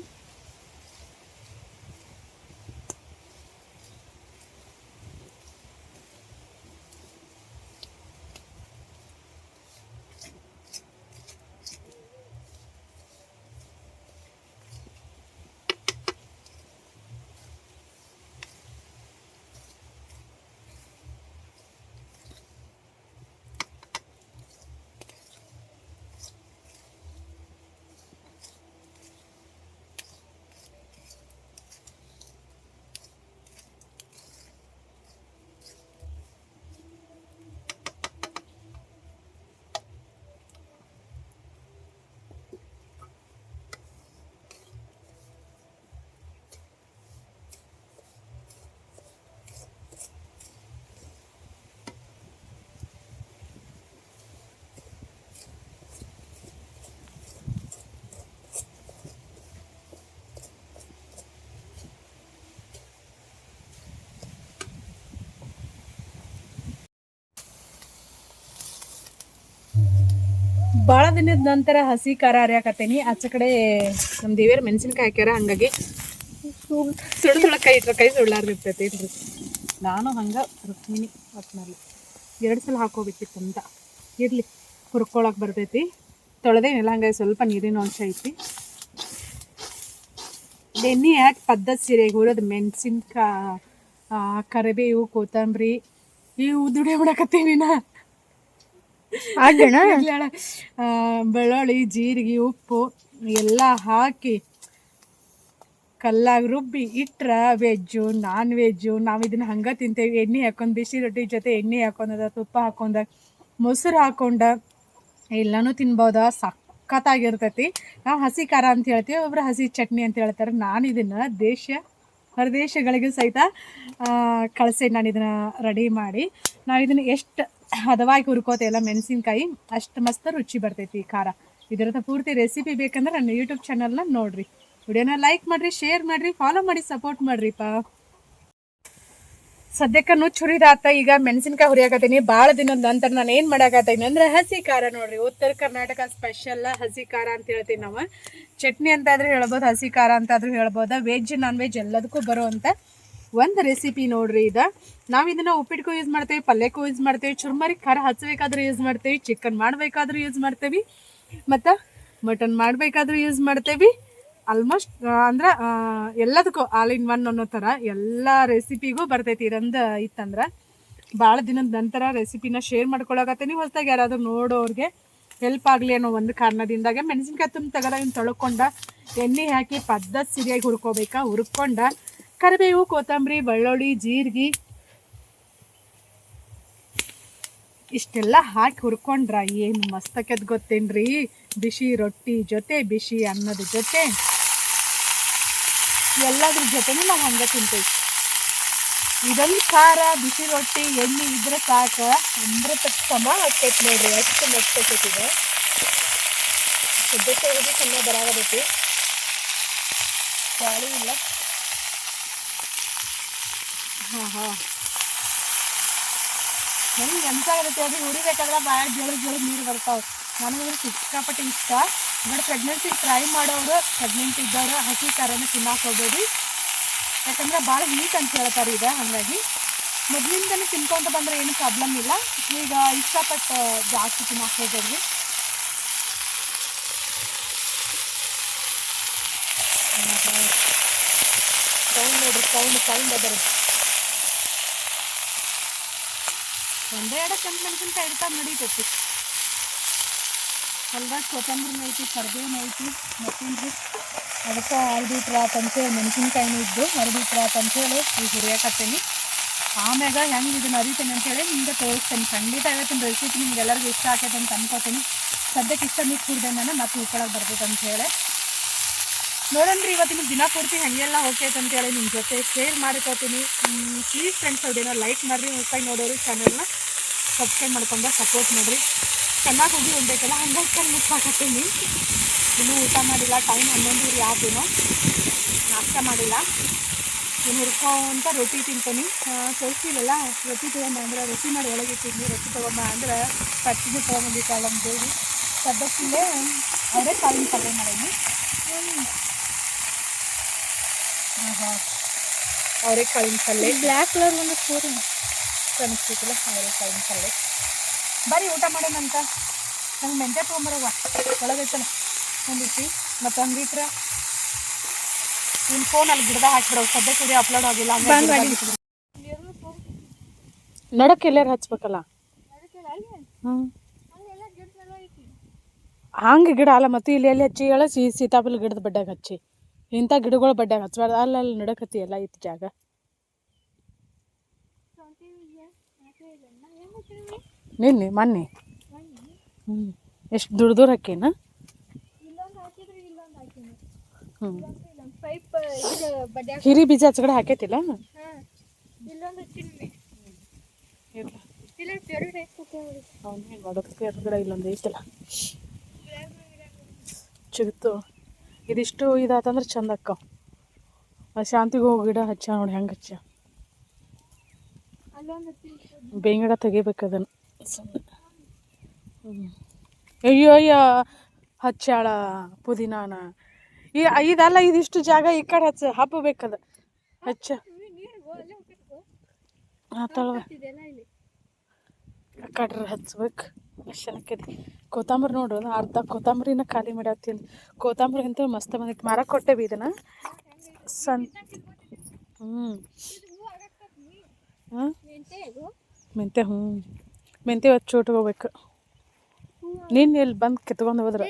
ಭಾಳ ದಿನದ ನಂತರ ಹಸಿ ಖಾರ ಅರಿಯಾಕತ್ತೇನಿ. ಆಚೆ ಕಡೆ ನಮ್ಮ ದೇವಿಯರ್ ಮೆಣಸಿನ್ಕಾಯಿ ಹಾಕ್ಯಾರ, ಹಂಗಾಗಿ ಸುಳ್ದೊಳಗೆ ಕೈ ಇಟ್ರೆ ಕೈ ಸುಳ್ಳಾರ್ದಿರ್ತೈತಿ ಇಲ್ರಿ. ನಾನು ಹಂಗೆ ರುಕ್ಮಿಣಿ ಒಟ್ಟಿನಲ್ಲಿ 2 ಸಲ ಹಾಕೋಬೇಕಿತ್ತು ಅಂತ. ಇರಲಿ, ಹುರ್ಕೊಳಕ್ಕೆ ಬರ್ತೈತಿ. ತೊಳೆದೇನಿಲ್ಲ, ಹಂಗಾಗಿ ಸ್ವಲ್ಪ ನೀರಿನ ಅಂಶ ಐತಿ. ಎಣ್ಣೆ ಹಾಕಿ ಪದ್ಧತಿ ಸೀರೆಗೆ ಹುರಿದು ಮೆಣಸಿನ್ಕಾಯಿ, ಕರಿಬೇವು, ಕೊತ್ತಂಬರಿ ಇವು ದುಡಿ ಮಾಡಕತ್ತೀನಿ ನಾ. ಬೆಳ್ಳುಳ್ಳಿ, ಜೀರಿಗೆ, ಉಪ್ಪು ಎಲ್ಲ ಹಾಕಿ ಕಲ್ಲಾಗ ರುಬ್ಬಿ ಇಟ್ರ ವೆಜ್ಜು ನಾನ್ ವೆಜ್ಜು ನಾವು ಇದನ್ನ ಹಂಗೆ ತಿಂತೇವೆ. ಎಣ್ಣೆ ಹಾಕೊಂಡು ಬಿಸಿ ರೊಟ್ಟಿ ಜೊತೆ ಎಣ್ಣೆ ಹಾಕೊಂಡ, ತುಪ್ಪ ಹಾಕೊಂಡ, ಮೊಸರು ಹಾಕೊಂಡ ಎಲ್ಲನೂ ತಿನ್ಬೋದ. ಸಖತ್ತಾಗಿರ್ತೈತಿ. ನಾವು ಹಸಿ ಖಾರ ಅಂತ ಹೇಳ್ತೀವಿ, ಒಬ್ರು ಹಸಿ ಚಟ್ನಿ ಅಂತ ಹೇಳ್ತಾರೆ. ನಾನು ಇದನ್ನು ಹೊರದೇಶಗಳಿಗೆ ಸಹಿತ ಕಳಿಸಿ ನಾನು ಇದನ್ನು ರೆಡಿ ಮಾಡಿ ನಾವು ಇದನ್ನು ಎಷ್ಟು ಹದವಾಗಿ ಹುರ್ಕೋತೇವಲ್ಲ ಮೆಣಸಿನ್ಕಾಯಿ, ಅಷ್ಟು ಮಸ್ತ್ ರುಚಿ ಬರ್ತೈತಿ ಖಾರ. ಇದರದ ಪೂರ್ತಿ ರೆಸಿಪಿ ಬೇಕಂದ್ರೆ ನನ್ನ ಯೂಟ್ಯೂಬ್ ಚಾನಲ್ನ ನೋಡಿರಿ. ವಿಡಿಯೋನ ಲೈಕ್ ಮಾಡಿರಿ, ಶೇರ್ ಮಾಡಿರಿ, ಫಾಲೋ ಮಾಡಿ, ಸಪೋರ್ಟ್ ಮಾಡಿರಿಪ್ಪ. ಸದ್ಯಕ್ಕೆ ನುಚ್ಚು ಹುರಿದಾತ. ಈಗ ಮೆಣಸಿನ್ಕಾಯಿ ಹುರಿಯಾಕತ್ತೀನಿ. ಭಾಳ ದಿನದ ನಂತರ ನಾನು ಏನು ಮಾಡಾಕತ್ತೀನಿ ಅಂದ್ರೆ ಹಸಿ ಖಾರ ನೋಡ್ರಿ. ಉತ್ತರ ಕರ್ನಾಟಕ ಸ್ಪೆಷಲ್ ಹಸಿ ಖಾರ ಅಂತ ಹೇಳ್ತೀವಿ ನಾವು. ಚಟ್ನಿ ಅಂತಾದ್ರೂ ಹೇಳ್ಬೋದು, ಹಸಿ ಖಾರ ಅಂತಾದ್ರೂ ಹೇಳ್ಬೋದು. ವೆಜ್ ನಾನ್ ವೆಜ್ ಎಲ್ಲದಕ್ಕೂ ಬರುವಂಥ ಒಂದು ರೆಸಿಪಿ ನೋಡ್ರಿ ಇದು. ನಾವು ಇದನ್ನು ಉಪ್ಪಿಟ್ಟಿಗೂ ಯೂಸ್ ಮಾಡ್ತೇವೆ, ಪಲ್ಯಕ್ಕೂ ಯೂಸ್ ಮಾಡ್ತೇವೆ, ಚುರ್ಮರಿ ಖಾರ ಹಚ್ಚಬೇಕಾದ್ರೂ ಯೂಸ್ ಮಾಡ್ತೇವೆ, ಚಿಕನ್ ಮಾಡಬೇಕಾದ್ರೂ ಯೂಸ್ ಮಾಡ್ತೇವೆ, ಮತ್ತು ಮಟನ್ ಮಾಡಬೇಕಾದ್ರೂ ಯೂಸ್ ಮಾಡ್ತೇವೆ. ಆಲ್ಮೋಸ್ಟ್ ಅಂದ್ರೆ ಎಲ್ಲದಕ್ಕೂ ಆಲ್ ಇನ್ ಒನ್ ಅನ್ನೋ ಥರ ಎಲ್ಲ ರೆಸಿಪಿಗೂ ಬರ್ತೈತಿ. ಇದೊಂದು ಇತ್ತಂದ್ರೆ ಭಾಳ ದಿನದ ನಂತರ ರೆಸಿಪಿನ ಶೇರ್ ಮಾಡ್ಕೊಳಕತ್ತೀನಿ. ಹೊಸದಾಗಿ ಯಾರಾದರೂ ನೋಡೋರಿಗೆ ಹೆಲ್ಪ್ ಆಗಲಿ ಅನ್ನೋ ಒಂದು ಕಾರಣದಿಂದಾಗೆ ಮೆಣಸಿನ್ಕಾಯಿ ತುಂಬ ತಗದ ಇನ್ನು ತೊಳ್ಕೊಂಡ ಎಣ್ಣೆ ಹಾಕಿ ಪದ್ಧತಿ ಸರಿಯಾಗಿ ಹುರ್ಕೋಬೇಕಾ. ಹುರ್ಕೊಂಡ ಕರಿಬೇವು, ಕೊತ್ತಂಬರಿ, ಬೆಳ್ಳುಳ್ಳಿ, ಜೀರಿಗೆ ಇಷ್ಟೆಲ್ಲ ಹಾಕಿ ಹುರ್ಕೊಂಡ್ರ ಏನು ಮಸ್ತಕ್ಕದ್ ಗೊತ್ತೇನ್ರಿ. ಬಿಸಿ ರೊಟ್ಟಿ ಜೊತೆ, ಬಿಸಿ ಅನ್ನದ ಜೊತೆ, ಎಲ್ಲದ್ರ ಜೊತೆನೂ ನಾವು ಹಂಗೆ ತಿಂತೇವೆ. ಇದೊಂದು ಖಾರ, ಬಿಸಿ ರೊಟ್ಟಿ, ಎಣ್ಣೆ ಇದ್ರೆ ಸಾಕು, ಅಮೃತ ಸಮ ಆಗ್ತೈತಿ ನೋಡ್ರಿ. ಅಷ್ಟು ಮಸ್ತ್ ಆಗ್ತೈತಿದೆ. ಸದ್ಯಕ್ಕೆ ಹೋಗಿ ಚೆನ್ನಾಗಿ ಬರಾಗತೈತಿ, ಗಾಳಿ ಇಲ್ಲ. ನನಗೆ ಎಂತ ಆಗುತ್ತೆ ಅದು ಹುರಿಬೇಕಾದ್ರೆ ಭಾಳ ಜೋಳದ ನೀರು ಬರ್ತಾವೆ. ನನಗೆ ಸಿಕ್ಕಾಪಟ್ಟೆ ಇಷ್ಟ. ಬಟ್ ಪ್ರೆಗ್ನೆನ್ಸಿ ಟ್ರೈ ಮಾಡೋರು, ಪ್ರೆಗ್ನೆಂಟ್ ಇದ್ದವರು ಹಸಿ ಖಾರನ ತಿನ್ನಕ್ಕೆ ಹೋಗ್ಬೇಡಿ. ಯಾಕಂದರೆ ಭಾಳ ಹೀಟ್ ಅಂತ ಹೇಳ್ತಾರೆ ಇದು. ಹಾಗಾಗಿ ಮೊದಲಿಂದಲೇ ತಿನ್ಕೊಂತ ಬಂದರೆ ಏನು ಪ್ರಾಬ್ಲಮ್ ಇಲ್ಲ. ಈಗ ಇಷ್ಟಪಟ್ಟು ಜಾಸ್ತಿ ತಿನ್ನಕ್ಕೆ ಹೋಗ್ಬೇಡ್ರಿ. ಸೌಂಡ್ ನೋಡ್ರಿ, ಸೌಂಡ್ ಅದರ ಒಂದೇ ಕೆಂಪು ಮೆಣಸಿನ್ಕಾಯಿ ಇಡ್ತಾವೆ ನಡೀತೈತಿ. ಹೊಲ್ದಾಗ ಕೊತ್ತಂಬರಿನೂ ಐತಿ, ಕರಿಬೇವು ಐತಿ, ಮತ್ತೇನ್ರಿ ಅದಕ್ಕೆ ಹರಿದಿಟ್ರ ಅಂತೇಳಿ ಮೆಣಸಿನ್ಕಾಯಿನೂ ಇದ್ದು ಹರಿದಿಟ್ರ ಅಂತೇಳಿ ಈಗ ಹುರಿಯಾಕತ್ತೇನಿ. ಆಮ್ಯಾಗ ಹೆಂಗೆ ಇದನ್ನು ಅರಿತೇನೆ ಅಂತೇಳಿ ನಿಮ್ಗೆ ತೋರಿಸ್ತೇನೆ. ಖಂಡಿತ ಇವತ್ತಿನ ರೆಸಿಪಿ ನಿಮ್ಗೆಲ್ಲರಿಗೂ ಇಷ್ಟ ಆಗೈತೆ ಅಂತ ಅನ್ಕೋತೀನಿ. ಸದ್ಯಕ್ಕೆ ಇಷ್ಟ ಮಿಕ್ಸ್ ಹುರಿದೆ ನಾನು ಮತ್ತೆ ಉಳ್ಕೊಳಕ್ಕೆ ಬರ್ತೈತೆ ಅಂತೇಳಿ ನೋಡೋಣ್ರಿ. ಇವತ್ತಿನ ದಿನ ಪೂರ್ತಿ ಹಾಗೆಲ್ಲ ಹೋಗ್ತೈತೆ ಅಂತೇಳಿ ನಿಮ್ಮ ಜೊತೆ ಶೇರ್ ಮಾಡ್ಕೋತೀನಿ. ಪ್ಲೀಸ್ ಫ್ರೆಂಡ್ಸ್ ಅವ್ರೇನೋ ಲೈಕ್ ಮಾಡಿರಿ, ಹೊಸದಾಗಿ ನೋಡೋರು ಚಾನಲ್ನ ಸಬ್ಸ್ಕ್ರೈಬ್ ಮಾಡ್ಕೊಂಡು ಸಪೋರ್ಟ್ ಮಾಡಿರಿ. ಚೆನ್ನಾಗಿ ಹೋಗಿ ಹೋಗ್ಬೇಕಲ್ಲ, ಹಂಗಾಗಿ ಮುಚ್ಚಾಕತ್ತೀನಿ. ಇನ್ನೂ ಊಟ ಮಾಡಿಲ್ಲ, ಟೈಮ್ 11 ಆದೇನೋ, ನಾಷ್ಟ ಮಾಡಿಲ್ಲ. ಇನ್ನು ಹುರ್ಕೊಂತ ರೊಟ್ಟಿ ತಿಂತೀನಿ. ತೋರಿಸಿಲ್ಲ ರೊಟ್ಟಿ ತೊಗೊಂಬ ಅಂದ್ರೆ ರೊಟ್ಟಿ ಮಾಡಿ ಒಳಗಿಟ್ಟಿದ್ನಿ. ರೊಟ್ಟಿ ತೊಗೊಂಬ ಅಂದ್ರೆ ಕಟ್ಟಿಗೆ ತೊಗೊಂಬಂದಿತ್ತಲ್ಲ ನಮ್ಮ ದೇವಿ, ಸದ್ಯಕ್ಕಿಲ್ಲೇ ಅವರೇ ಕಾಳಿನ ಪಲ್ಯ ಮಾಡೀನಿ. ಅವರೇ ಕಾಳಿನ ಪಲ್ಯ ಬ್ಲ್ಯಾಕ್ ಕಲರ್ ಒಂದು ಸ್ಟೋರಿ ಕಾಣಿಸ್ತಿಲ್ಲ. ಅವರೇ ಕಾಳಿನ ಪಲ್ಯ ಬರೀ ಊಟ ಮಾಡೋಣಂತ. ನಂಗೆ ಮೆಂತ್ಯ ತೊಗೊಂಬರವ್ವ ಒಳಗೈತಲ್ಲ ಒಂದಿಟ್ಟು ಮತ್ತು ಒಂದಿಟ್ರೆ ನಿನ್ನ ಫೋನ್ ಅಲ್ಲಿ ಗಿಡದ ಹಾಕಿಬಿಡವು. ಸದ್ಯಕ್ಕೆ ವಿಡಿಯೋ ಅಪ್ಲೋಡ್ ಆಗಿಲ್ಲ. ನೋಡಕ್ಕೆ ಎಲ್ಲಾರು ಹಚ್ಬೇಕಲ್ಲ. ಹಂಗೆ ಗಿಡ ಅಲ್ಲ ಮತ್ತು ಇಲ್ಲಿ ಎಲ್ಲಿ ಹಚ್ಚಿ ಹೇಳ ಸೀತಾಫಲ ಗಿಡದ ಬಡ್ಡ್ಯಾಗ ಹಚ್ಚಿ. ಇಂಥ ಗಿಡಗಳು ಬಡ್ಡ್ಯಾಗ ಹಚ್ಬಾರ್ದು. ಅಲ್ಲಿ ನಡಕತ್ತಿ ಎಲ್ಲ ಐತಿ ಜಾಗ. ನಿನ್ನೆ ಮೊನ್ನೆ ಎಷ್ಟು ದೂರ ಹಾಕೇನ. ಹಿರಿ ಬೀಜ ಹಚ್ಗಡೆ ಹಾಕೈತಿಲ್ಲ. ಗಿಡ ಇಲ್ಲೊಂದು ಐತಲ್ಲ ಚಿಗುತ್ತು. ಇದಿಷ್ಟು ಇದಾತಂದ್ರೆ ಚಂದ ಅಕ್ಕ. ಶಾಂತಿಗೆ ಹೋಗಿ ಗಿಡ ಹಚ್ಚ ನೋಡಿ ಹೆಂಗೆ ಹಚ್ಚ. ಬೇಂಗಡ ತೆಗಿಬೇಕು ಅದನ್ನು. ಅಯ್ಯೋ ಅಯ್ಯ ಹಚ್ಚಾಳ ಪುದೀನಾನ. ಇದಲ್ಲ ಇದಿಷ್ಟು ಜಾಗ ಈ ಕಡೆ ಹಚ್ಚ ಹಬ್ಬಬೇಕದ ಹಚ್ಚ ಆತಳವ ಆ ಕಡ್ರೆ ಹಚ್ಬೇಕು. ಚೆನ್ನಾಗಿ ಕೊತ್ತಂಬರಿ ನೋಡು ಅರ್ಧ ಕೊತ್ತಂಬರಿನ ಖಾಲಿ ಮಾಡಾಕ್ತೀನಿ. ಕೊತ್ತಂಬರಿ ಅಂತ ಮಸ್ತ್ ಬಂದೈತಿ. ಮರ ಕೊಟ್ಟೇವಿ ಇದನ್ನ ಸಣ್ಣ. ಹಾಂ ಮೆಂತೆ ಮೆಂತೆ ಹಚ್ಚಿ ಉಟ್ಕೋಬೇಕು. ನೀನು ಎಲ್ಲಿ ಬಂದು ಕಿತ್ಕೊಂಡು ಹೋದ್ರೆ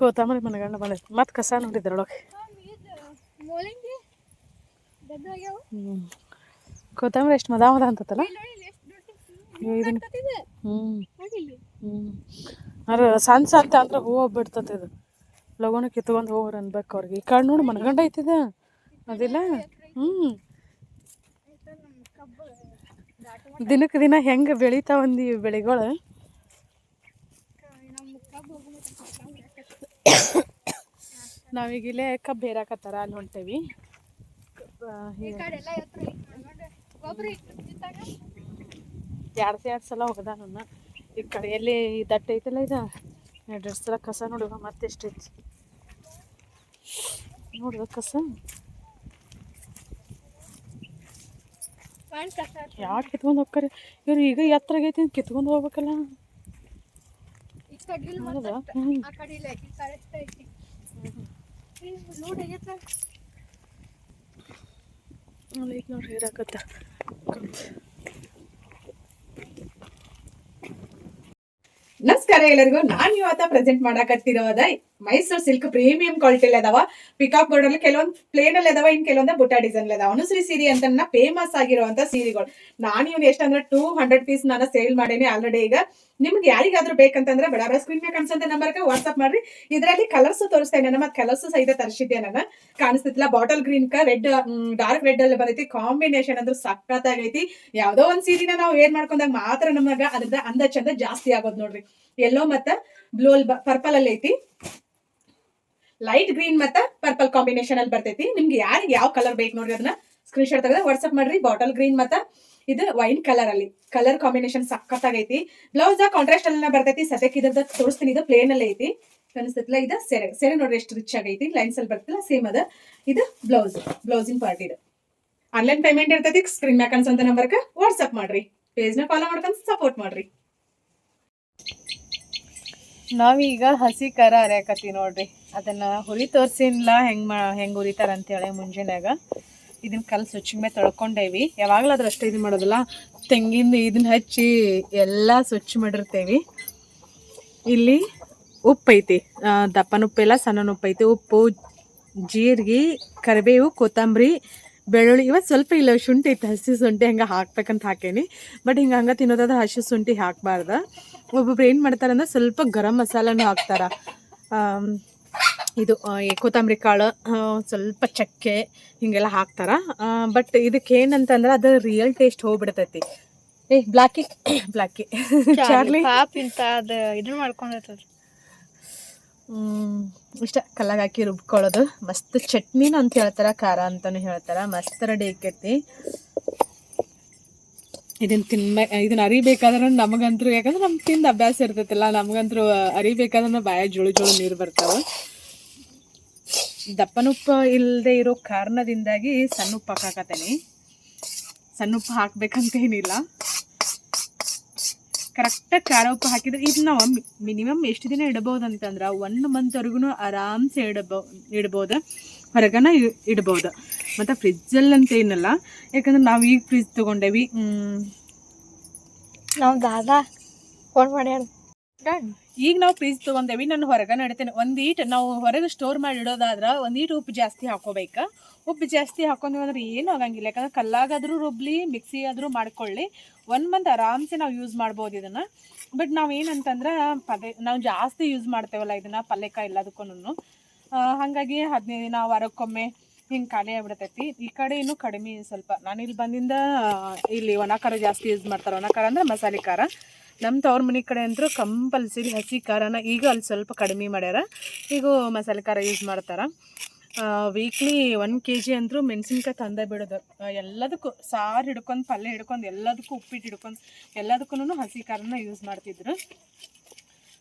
ಕೊತ್ತಂಬರಿ ಮನಗಂಡ ಬಂದೈತಿ. ಮತ್ತು ಕಸ ನೋಡಿದ್ರೊಳಗೆ ಕೊತ್ತಂಬರಿ ಎಷ್ಟು ಮದ ಅಂತತ್ತಲ್ಲ. ಅರೆ ಸಣ್ಣ ಸಣ್ಣ ಅಂದ್ರೆ ಹೂವು ಬಿಡ್ತದೆ. ಇದು ಲಗೋಣ ಕಿತ್ಕೊಂಡು ಹೋಗ್ರಿ ಅನ್ಬೇಕು ಅವ್ರಿಗೆ. ಈ ಕಡೆ ನೋಡಿ ಮನಗಂಡ ಐತಿದ ಅದಿಲ್ಲ. ದಿನಕ್ಕೆ ದಿನ ಹೆಂಗೆ ಬೆಳಿತಾವಂದು ಈ ಬೆಳೆಗಳು. ನಾವೀಗ ಇಲ್ಲೇ ಕಬ್ಬು ಹೇರಾಕತ್ತಾರ ಅಲ್ಲಿ ಹೊಂಟೇವಿ. ಎರಡು ಸಲ ಹೋಗದ ನನ್ನ ಈ ಕಡೆ ಎಲ್ಲಿ ದಟ್ಟ ಐತಲ್ಲ. ಇದು 2 ಸಲ ಕಸ ನೋಡುವ ಮತ್ತೆ ಎಷ್ಟೈತಿ ನೋಡುವ ಕಸ. ಯಾರು ಕಿತ್ಕೊಂಡು ಹೋಗ್ತಾರೆ ಇವ್ರು. ಈಗ ಎತ್ತರಾಗೈತಿ ಕಿತ್ಕೊಂಡು ಹೋಗ್ಬೇಕಲ್ಲ. ನೋಡಿ ಹೇರಾಕತ್ತ. ನಮಸ್ಕಾರ ಎಲ್ಲರಿಗೂ. ನಾನು ಇವತ್ತ ಪ್ರೆಸೆಂಟ್ ಮಾಡಕತ್ತಿರೋದ ಮೈಸೂರು ಸಿಲ್ಕ್ ಪ್ರೀಮಿಯಂ ಕ್ವಾಲಿಟಿ ಅದಾವ. ಪಿಕಾಕ್ ಬೋರ್ಡ್ ಅಲ್ಲಿ ಕೆಲವೊಂದು ಪ್ಲೇನ್ ಅಲ್ಲಿ ಅದಾವ, ಇನ್ ಕೆಲವೊಂದು ಬುಟ್ಟ ಡಿಸೈನ್ ಅದಾವ. ಅನುಶ್ರೀ ಸೀರೆ ಅಂತ ಫೇಮಸ್ ಆಗಿರುವಂತ ಸೀರೆಗಳು. ನಾನು ಇವ್ನು ಎಷ್ಟಂದ್ರೆ 200 ಪೀಸ್ ನಾನು ಸೇಲ್ ಮಾಡೇನಿ ಆಲ್ರೆಡಿ. ಈಗ ನಿಮ್ಗೆ ಯಾರಿಗಾದ್ರೂ ಬೇಕಂತಂದ್ರೆ ಬಡ ಸ್ಕ್ರೀನ್ ಮೇಲೆ ಕಾಣಿಸೋಂತ ನಂಬರ್ಗೆ ವಾಟ್ಸ್ಆಪ್ ಮಾಡ್ರಿ. ಇದರಲ್ಲಿ ಕಲರ್ಸ್ ತೋರಿಸ್ತಾ ನಾನು ಮತ್ತೆ ಕಲರ್ಸ್ ಸಹಿತ ತರಿಸಿದ್ದೆ. ನಾನು ಕಾಣಿಸ್ತಿಲ್ಲ bottle green red dark red ಅಲ್ಲಿ ಬಂದೈತಿ. ಕಾಂಬಿನೇಷನ್ ಅಂದ್ರೆ ಸಖತ್ತಾಗೈತಿ. ಯಾವ್ದೋ ಒಂದ್ ಸೀರೆನ ನಾವು ವೇರ್ ಮಾಡ್ಕೊಂಡಾಗ ಮಾತ್ರ ನಮಗ ಅದ್ರದ ಅಂದ ಚಂದ ಜಾಸ್ತಿ ಆಗೋದ್ ನೋಡ್ರಿ. ಯೆಲ್ಲೋ ಮತ್ತ ಬ್ಲೂ ಅಲ್ಲಿ ಪರ್ಪಲ್ ಅಲ್ಲಿ ಐತಿ. ಲೈಟ್ ಗ್ರೀನ್ ಮತ್ತ ಪರ್ಪಲ್ ಕಾಂಬಿನೇಷನ್ ಅಲ್ಲಿ ಬರ್ತೈತಿ. ನಿಮ್ಗೆ ಯಾರಿಗೆ ಯಾವ ಕಲರ್ ಬೇಕು ನೋಡ್ರಿ ಅದನ್ನ ಸ್ಕ್ರೀನ್ ಶಾಟ್ ತೆಗೆದು ವಾಟ್ಸ್ಆಪ್ ಮಾಡ್ರಿ. ಬಾಟಲ್ ಗ್ರೀನ್ ಮತ್ತ ಇದು ವೈನ್ ಕಲರ್ ಅಲ್ಲಿ ಕಲರ್ ಕಾಂಬಿನೇಷನ್ ಸಖತ್ತಾಗೈತಿ. ಬ್ಲೌಸ್ ಕಾಂಟ್ರಾಸ್ಟ್ ಅಲ್ಲಿ ಬರ್ತೈತಿ. ಸದ್ಯಕ್ಕೆ ಇದ್ರದ ತೋರಿಸ್ತೀನಿ. ಇದು ಪ್ಲೇನ್ ಅಲ್ಲಿ ಐತಿ ಕಾಣಿಸ್ತೈತಿಲ್ಲ. ಇದು ಸೆರೆ ನೋಡ್ರಿ ಎಷ್ಟು ರಿಚ್ ಆಗೈತಿ. ಲೈನ್ಸ್ ಅಲ್ಲಿ ಬರ್ತಿಲ್ಲ ಸೇಮ್ ಅದ. ಇದು ಬ್ಲೌಸಿನ ಪಾರ್ಟ್. ಇದು ಆನ್ಲೈನ್ ಪೇಮೆಂಟ್ ಇರ್ತೈತಿ. ಸ್ಕ್ರೀನ್ ಮ್ಯಾಕ್ ಅನ್ಸೋಂತ ನಂಬರ್ಗೆ ವಾಟ್ಸ್ಆಪ್ ಮಾಡ್ರಿ. ಪೇಜ್ನ ಫಾಲೋ ಮಾಡ್ಕೊಂಡು ಸಪೋರ್ಟ್ ಮಾಡ್ರಿ. ನಾವೀಗ ಹಸಿ ಖಾರ ಅರಿಯಾಕತ್ತೀವಿ ನೋಡ್ರಿ. ಅದನ್ನ ಹುರಿ ತೋರ್ಸಿಲ್ಲ ಹೆಂಗ್ ಹುರಿತಾರ ಅಂತೇಳಿ ಮುಂಜಾನ್ಯಾಗ. ಇದನ್ನ ಕಲ್ ಸ್ವಚ್ಛ ಮೇಲೆ ತೊಳ್ಕೊಂಡೇವಿ. ಯಾವಾಗ್ಲಾದ್ರೂ ಅಷ್ಟೇ ಇದನ್ನ ಮಾಡೋದಿಲ್ಲ. ತೆಂಗಿನ ಇದನ್ನ ಹಚ್ಚಿ ಎಲ್ಲ ಸ್ವಚ್ಛ ಮಾಡಿರ್ತೇವಿ. ಇಲ್ಲಿ ಉಪ್ಪು ಐತಿ, ದಪ್ಪನ ಉಪ್ಪಿಲ್ಲ ಸಣ್ಣ ಉಪ್ಪು ಐತಿ. ಉಪ್ಪು, ಜೀರಿಗೆ, ಕರಿಬೇವು, ಕೊತ್ತಂಬರಿ, ಬೆಳ್ಳುಳ್ಳಿ. ಇವತ್ತು ಸ್ವಲ್ಪ ಇಲ್ಲ ಶುಂಠಿ ಐತಿ. ಹಸಿ ಶುಂಠಿ ಹಂಗೆ ಹಾಕ್ಬೇಕಂತ ಹಾಕೇನಿ. ಬಟ್ ಹಂಗೆ ತಿನ್ನೋದಾದ್ರೆ ಹಸಿ ಶುಂಠಿ ಹಾಕಬಾರ್ದು. ಒಬ್ಬೊಬ್ರು ಏನು ಮಾಡ್ತಾರಂದ್ರೆ ಸ್ವಲ್ಪ ಗರಂ ಮಸಾಲನೂ ಹಾಕ್ತಾರ. ಇದು ಕೊತ್ತಂಬರಿ ಕಾಳು, ಸ್ವಲ್ಪ ಚಕ್ಕೆ ಹಿಂಗೆಲ್ಲ ಹಾಕ್ತಾರ. ಬಟ್ ಇದಕ್ಕೆ ಏನಂತಂದ್ರೆ ಅದು ರಿಯಲ್ ಟೇಸ್ಟ್ ಹೋಗ್ಬಿಡ್ತೈತಿ. ಬ್ಲಾಕಿ ಚಾರ್ಲಿ ಪಾಪ್ ಇಂತ ಅದು ಇದನ್ನ ಮಾಡ್ಕೊಂಡಿರ್ತದ. ಇಷ್ಟ ಕಲ್ಲಾಗ ಹಾಕಿ ರುಬ್ಕೊಳ್ಳೋದು. ಮಸ್ತ್ ಚಟ್ನಿನ ಅಂತ ಹೇಳ್ತಾರೆ, ಖಾರ ಅಂತಲೂ ಹೇಳ್ತಾರೆ. ಮಸ್ತ್ ರೆಡಿ ಆಕೈತಿ. ಇದನ್ನ ಅರಿಬೇಕಾದ್ರೆ ನಮಗಂತೂ, ಯಾಕಂದ್ರೆ ನಮ್ಗೆ ತಿಂದು ಅಭ್ಯಾಸ ಇರ್ತೈತಿಲ್ಲ, ನಮಗಂತೂ ಅರಿಬೇಕಾದ್ರೆ ಬಾಯ ಜೋಳು ನೀರು ಬರ್ತಾವೆ. ದಪ್ಪನುಪ್ಪು ಇಲ್ಲದೆ ಇರೋ ಕಾರಣದಿಂದಾಗಿ ಸಣ್ಣ ಉಪ್ಪು ಹಾಕಾಕತ್ತೇನೆ. ಸಣ್ಣ ಉಪ್ಪು ಹಾಕ್ಬೇಕಂತ ಏನಿಲ್ಲ, ಕರೆಕ್ಟಾಗಿ ಖಾರ ಉಪ್ಪು ಹಾಕಿದ್ರೆ ಇದು ನಾವು ಮಿನಿಮಮ್ ಎಷ್ಟು ದಿನ ಇಡಬಹುದು ಅಂತಂದ್ರೆ 1 ಮಂತ್ವರೆಗೂ ಆರಾಮ್ಸೆ ಇಡ್ಬೋದು, ಹೊರಗನ ಇಡ್ಬೋದು. ಮತ್ತು ಫ್ರಿಜ್ಜಲ್ಲಿ ಅಂತ ಏನಲ್ಲ, ಯಾಕಂದ್ರೆ ನಾವು ಈಗ ಫ್ರಿಜ್ ತೊಗೊಂಡೇವಿ. ನಾವು ದಾದಾ ಫೋನ್ ಮಾಡ್ಯಾರ, ಈಗ ನಾವು ಫ್ರಿಜ್ ತೊಗೊಂಡೇವಿ, ನಾನು ಹೊರಗನ ಇಡ್ತೇನೆ. ಒಂದೀಟ್ ನಾವು ಹೊರಗೆ ಸ್ಟೋರ್ ಮಾಡಿ ಇಡೋದಾದ್ರೆ ಒಂದೀಟ್ ಉಪ್ಪು ಜಾಸ್ತಿ ಹಾಕೋಬೇಕು. ಉಪ್ಪು ಜಾಸ್ತಿ ಹಾಕೊಂಡ್ವಿ ಅಂದ್ರೆ ಏನೂ ಆಗಂಗಿಲ್ಲ, ಯಾಕಂದ್ರೆ ಕಲ್ಲಾಗಾದರೂ ರುಬ್ಲಿ, ಮಿಕ್ಸಿ ಆದರೂ ಮಾಡ್ಕೊಳ್ಳಿ, 1 ಮಂತ್ ಆರಾಮ್ಸೆ ನಾವು ಯೂಸ್ ಮಾಡ್ಬೋದು ಇದನ್ನು. ಬಟ್ ನಾವು ಏನಂತಂದ್ರೆ ನಾವು ಜಾಸ್ತಿ ಯೂಸ್ ಮಾಡ್ತೇವಲ್ಲ ಇದನ್ನು, ಪಲ್ಯಕಾಯಿ ಎಲ್ಲದಕ್ಕೂ. ಹಾಗಾಗಿ 15 ದಿನ, ವಾರಕ್ಕೊಮ್ಮೆ ಹಿಂಗೆ ಖಾಲಿ ಆಗಿಬಿಡ್ತೈತಿ. ಈ ಕಡೆ ಇನ್ನೂ ಕಡಿಮೆ ಸ್ವಲ್ಪ. ನಾನು ಇಲ್ಲಿ ಬಂದಿಂದ ಇಲ್ಲಿ ಒಣ ಖಾರ ಜಾಸ್ತಿ ಯೂಸ್ ಮಾಡ್ತಾರೆ. ಒಣ ಖಾರ ಅಂದರೆ ಮಸಾಲೆ ಖಾರ. ನಮ್ಮ ತವ್ರ ಮನೆ ಕಡೆ ಅಂತೂ ಕಂಪಲ್ಸರಿ ಹಸಿ ಖಾರನ, ಈಗ ಅಲ್ಲಿ ಸ್ವಲ್ಪ ಕಡಿಮೆ ಮಾಡ್ಯಾರ, ಈಗ ಮಸಾಲೆ ಖಾರ ಯೂಸ್ ಮಾಡ್ತಾರೆ. ವೀಕ್ಲಿ 1 kg ಅಂತೂ ಮೆಣಸಿನ್ಕಾಯಿ ತಂದೇ ಬಿಡೋದು. ಎಲ್ಲದಕ್ಕೂ ಸಾರು ಹಿಡ್ಕೊಂಡು, ಪಲ್ಯ ಹಿಡ್ಕೊಂಡು, ಎಲ್ಲದಕ್ಕೂ ಉಪ್ಪಿಟ್ಟು ಹಿಡ್ಕೊಂಡು, ಎಲ್ಲದಕ್ಕೂ ಹಸಿ ಖಾರನ ಯೂಸ್ ಮಾಡ್ತಿದ್ರು.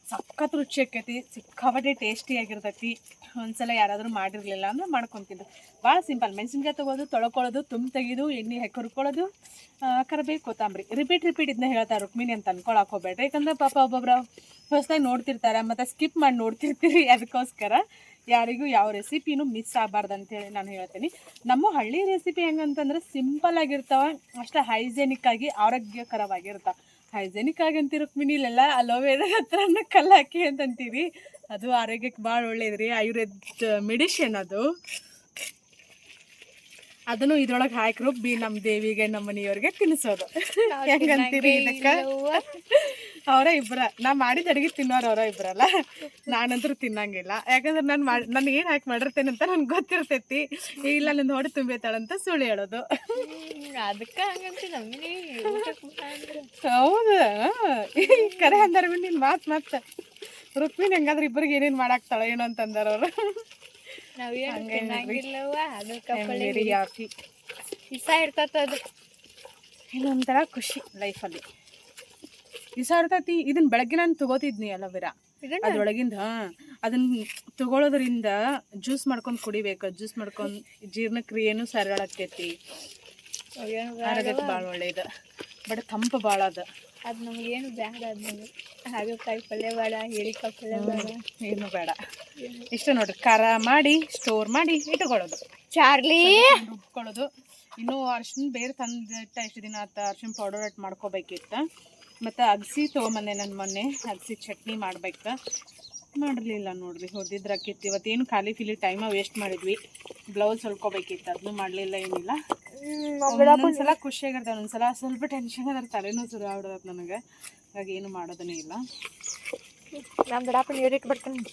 ಸಖತ್ ರುಚಿ ಆಕೈತಿ, ಸಿಕ್ಕಾಪಟ್ಟೆ ಟೇಸ್ಟಿಯಾಗಿರ್ತೈತಿ. ಒಂದ್ಸಲ ಯಾರಾದರೂ ಮಾಡಿರಲಿಲ್ಲ ಅಂದ್ರೆ ಮಾಡ್ಕೊತಿದ್ರು. ಭಾಳ ಸಿಂಪಲ್. ಮೆಣಸಿನ್ಕಾಯಿ ತೊಗೊಳೋದು, ತೊಳ್ಕೊಳ್ಳೋದು, ತೆಗೆದು ಎಣ್ಣೆ ಹಾಕಿ ಹುರ್ಕೊಳ್ಳೋದು, ಕರಿಬೇವು, ಕೊತ್ತಂಬರಿ. ರಿಪೀಟ್ ಇದನ್ನ ಹೇಳ್ತಾರೆ ರುಕ್ಮಿಣಿ ಅಂತ ಅನ್ಕೊಳಕ್ಕೆ ಹೋಗ್ಬೇಡ್ರಿ, ಯಾಕಂದ್ರೆ ಪಾಪ ಒಬ್ಬೊಬ್ರು ಹೊಸದಾಗಿ ನೋಡ್ತಿರ್ತಾರೆ, ಮತ್ತು ಸ್ಕಿಪ್ ಮಾಡಿ ನೋಡ್ತಿರ್ತೀರಿ. ಅದಕ್ಕೋಸ್ಕರ ಯಾರಿಗೂ ಯಾವ ರೆಸಿಪಿನೂ ಮಿಸ್ ಆಗಬಾರ್ದು ಅಂತೇಳಿ ನಾನು ಹೇಳ್ತೀನಿ. ನಮ್ಮ ಹಳ್ಳಿ ರೆಸಿಪಿ ಹೆಂಗಂತಂದ್ರೆ ಸಿಂಪಲ್ ಆಗಿರ್ತಾವೆ, ಅಷ್ಟೇ ಹೈಜೆನಿಕ್ ಆಗಿ ಆರೋಗ್ಯಕರವಾಗಿರ್ತಾವೆ. ಹೈಜೆನಿಕ್ ಆಗಿ ಅಂತೀವಿ ರುಕ್ಮಿಣಿಲೆಲ್ಲ ಅಲೋವೆರಾ ಹತ್ರನ ಕಲ್ಲು ಹಾಕಿ ಅಂತಂತೀವಿ. ಅದು ಆರೋಗ್ಯಕ್ಕೆ ಭಾಳ ಒಳ್ಳೇದ್ರಿ, ಆಯುರ್ವೇದ ಮೆಡಿಷನ್ ಅದು. ಅದನ್ನು ಇದ್ರೊಳಗೆ ಹಾಕಿ ರುಬ್ಬಿ ನಮ್ಮ ದೇವಿಗೆ, ನಮ್ಮ ಮನೆಯವ್ರಿಗೆ ತಿನ್ನಿಸೋದು. ಹೆಂಗಂತೀರಿ ಇದಕ್ಕೆ? ಅವರ ಇಬ್ಬರ ನಾ ಮಾಡಿದ ಅಡುಗೆ ತಿನ್ನೋರು ಅವರ ಇಬ್ಬರಲ್ಲ. ನಾನಂತೂ ತಿನ್ನಂಗಿಲ್ಲ, ಯಾಕಂದ್ರೆ ನಾನು ಏನು ಹಾಕಿ ಮಾಡಿರ್ತೇನೆ ಅಂತ ನನ್ಗೆ ಗೊತ್ತಿರ್ತೈತಿ. ಇಲ್ಲ ನನ್ನ ಹೊಡೆ ತುಂಬೇತಾಳಂತ ಸುಳ್ಳು ಹೇಳೋದು. ಅದಕ್ಕೆ ಹಂಗಂತ ನಮ್ಮನೆ ಹೌದು, ಕರೆ ಅಂದಾರ ನಿನ್ನ ಮಾತು ರುಕ್ಮಿಣಿ ಹೆಂಗಾದ್ರೆ ಇಬ್ಬರಿಗೆ ಏನೇನು ಮಾಡಾಕ್ತಾಳ ಏನೋ ಅಂತಂದಾರ ಅವರು. ನಾವೇನಿಲ್ಲವ ಅದಕ್ಕೆ ಇಸ ಇರ್ತದ. ಇನ್ನೊಂಥರ ಖುಷಿ ಲೈಫಲ್ಲಿ ಇಸ ಇರ್ತೈತಿ. ಇದನ್ನ ಬೆಳಗ್ಗೆ ನಾನು ತಗೋತಿದ್ನಿ ಅಲೋವೆರಾ, ಅದ್ರೊಳಗಿಂದ ಅದನ್ನ ತಗೊಳ್ಳೋದ್ರಿಂದ ಜ್ಯೂಸ್ ಮಾಡ್ಕೊಂಡು ಕುಡಿಬೇಕು. ಜ್ಯೂಸ್ ಮಾಡ್ಕೊಂಡು ಜೀರ್ಣಕ್ರಿಯೆನೂ ಸರಳಾಕೈತಿ, ಆರೋಗ್ಯಕ್ಕೆ ಭಾಳ ಒಳ್ಳೇದು. ಬಟ್ ತಂಪು ಭಾಳ ಅದು ನಮಗೇನು ಬೇಡ. ಅದು ಹಾಗಲಕಾಯಿ ಪಲ್ಯ ಬೇಡ, ಹೀರೆಕಾಯಿ ಪಲ್ಯ ಬೇಡ, ಏನು ಬೇಡ. ಇಷ್ಟ ನೋಡ್ರಿ, ಖಾರ ಮಾಡಿ ಸ್ಟೋರ್ ಮಾಡಿ ಇಟ್ಕೊಳ್ಳೋದು, ಚಾರ್ಲಿ ರುಬ್ಕೊಳ್ಳೋದು. ಇನ್ನೂ ಅರ್ಶಿನ ಬೇರೆ ತಂದಿಟ್ಟ ಎಷ್ಟು ದಿನ ಆತ ಅರ್ಶಿನ ಪೌಡರ್ ಅಟ್ ಮಾಡ್ಕೋಬೇಕಿತ್ತು. ಮತ್ತು ಅಗಸಿ ತೊಗೊಂಬಂದೆ ನಾನು ಮೊನ್ನೆ, ಅಗಸಿ ಚಟ್ನಿ ಮಾಡ್ಬೇಕು. ಮಾಡಲಿಲ್ಲ ನೋಡ್ರಿ, ಹೊಡೆದಿದ್ರೆ ಆಕಿತ್ತು. ಇವತ್ತೇನು ಖಾಲಿ ಟೈಮ ವೇಸ್ಟ್ ಮಾಡಿದ್ವಿ. ಬ್ಲೌಸ್ ಹೊಲ್ಕೋಬೇಕಿತ್ತು, ಅದನ್ನು ಮಾಡಲಿಲ್ಲ. ಏನಿಲ್ಲ, ಒಂದೊಂದ್ಸಲ ಖುಷಿಯಾಗಿರ್ತದೆ, ಒಂದೊಂದ್ಸಲ ಸ್ವಲ್ಪ ಟೆನ್ಷನ್ ಅದ್ರ, ತಲೆನೂ ಶುರು ಆಗ್ಬಿಡತ್ತೆ ನನಗೆ. ಹಾಗಾಗಿ ಏನು ಮಾಡೋದನ್ನೇ ಇಲ್ಲ. ನಮ್ಮ ದೊಡ್ಡಪ್ಪ ನೀರಿಗೆ ಬರ್ತಾನೆ.